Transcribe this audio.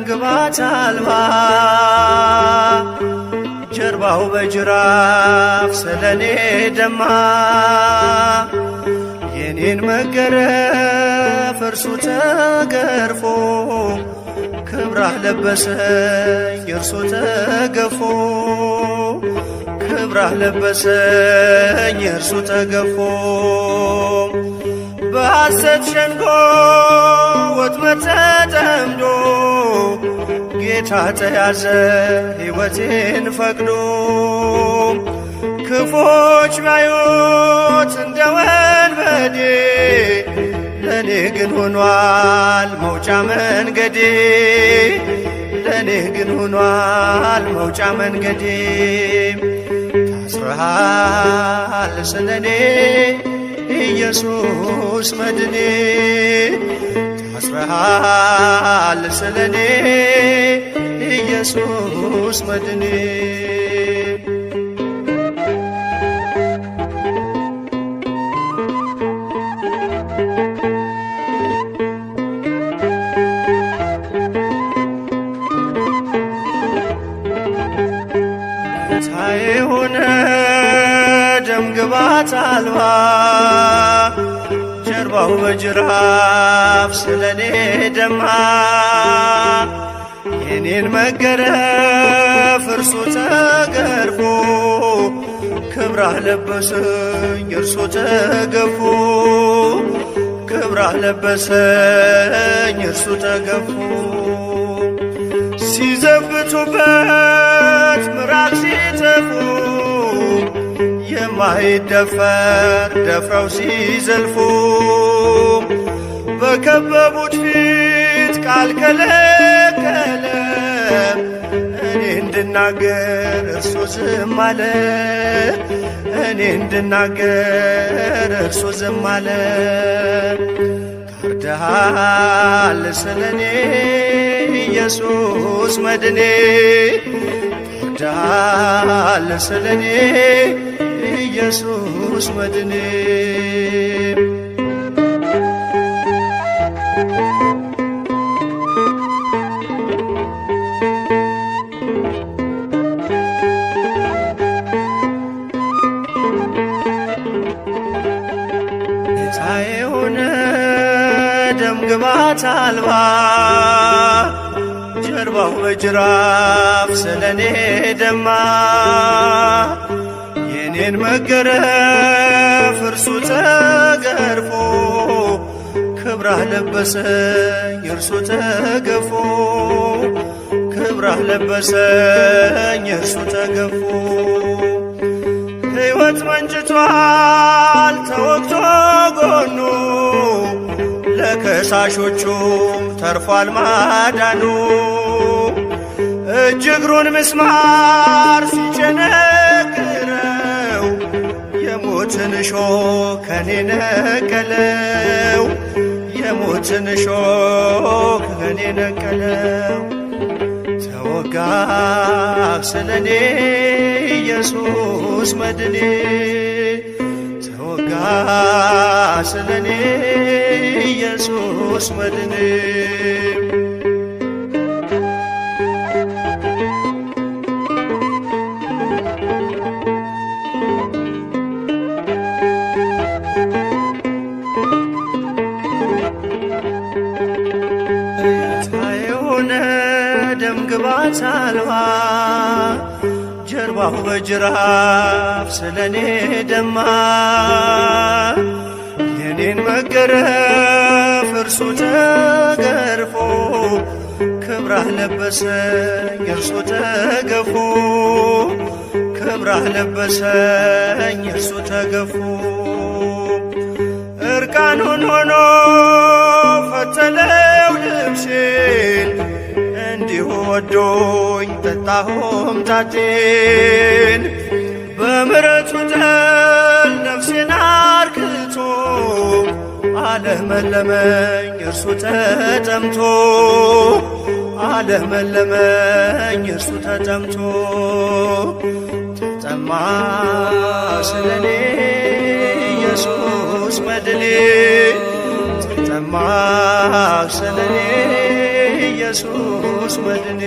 ግባት አልባ ጀርባው በጅራፍ ስለኔ ደማ የኔን መገረፍ እርሱ ተገርፎ ክብራህ ለበሰኝ እርሱ ተገፎ ክብራህ ለበሰኝ እርሱ ተገፎ በሐሰት ሸንጎ ወጥመድ ተጠምዶ ጌታ ተያዘ ሕይወቴን ፈቅዶ ክፎች ባዩት እንደ ወንበዴ ለኔ ግን ሆኗል መውጫ መንገዴ ለኔ ግን ሆኗል መውጫ መንገዴ ታስረሃል ስለኔ ኢየሱስ መድኔ ታስረሃል ስለኔ ኢየሱስ መድኔ ሳይሆነ ደም ግባት አልባ ጀርባው በጅራፍ ስለኔ ደማ የኔን መገረፍ እርሱ ተገርፎ ክብራህ ለበሰኝ እርሱ ተገፎ ክብራህ ለበሰኝ እርሱ ተገፎ ሲዘብቱበት ምራቅ ሲተፉ የማይደፈር ደፍረው ሲዘልፉ በከበቡት ፊት ቃል ከለከለ እኔ እንድናገር እርሱ ዝም አለ እኔ እንድናገር እርሱ ዝም አለ ታርደሃል ስለኔ ኢየሱስ መድኔ ታርደሃል ስለኔ ኢየሱስ መድኔ ጌታዬ ሆነ ደም ግባት አልባ ጀርባው በጅራፍ ስለኔ ደማ የኔን መገረፍ እርሱ ተገርፎ ክብራህ ለበሰኝ እርሱ ተገፎ ክብራህ ለበሰኝ እርሱ ተገፎ ሕይወት መንጭቷል ተወግቶ ጎኑ ለከሳሾቹም ተርፏል ማዳኑ እጅ እግሩን ምስማር ሲቸነክረው የሞትን እሾህ ከኔ ነቀለው የሞትን እሾህ ከኔ ነቀለው ተወጋ ስለኔ ኢየሱስ መድኔ ተወጋ ስለኔ ኢየሱስ መድኔ የሆነ ደም ግባት አልባ ጀርባው በጅራፍ ስለኔ ደማ የኔን መገረፍ እርሱ ተገርፎ ክብራህ ለበሰኝ እርሱ ተገፎ ክብራህ ለበሰኝ እርሱ ተገፎ እርቃኑን ሆኖ ፈተለው ልብሴን እንዲሁ ወዶኝ ጠጣሁም ጣቴን በምሕረቱ ጠል ነፍሴን አርክቶ አለመለመኝ እርሱ ተጠምቶ አለመለመኝ እርሱ ተጠምቶ ተጠማ ስለኔ ኢየሱስ መድኔ ተጠማ ስለኔ ኢየሱስ መድኔ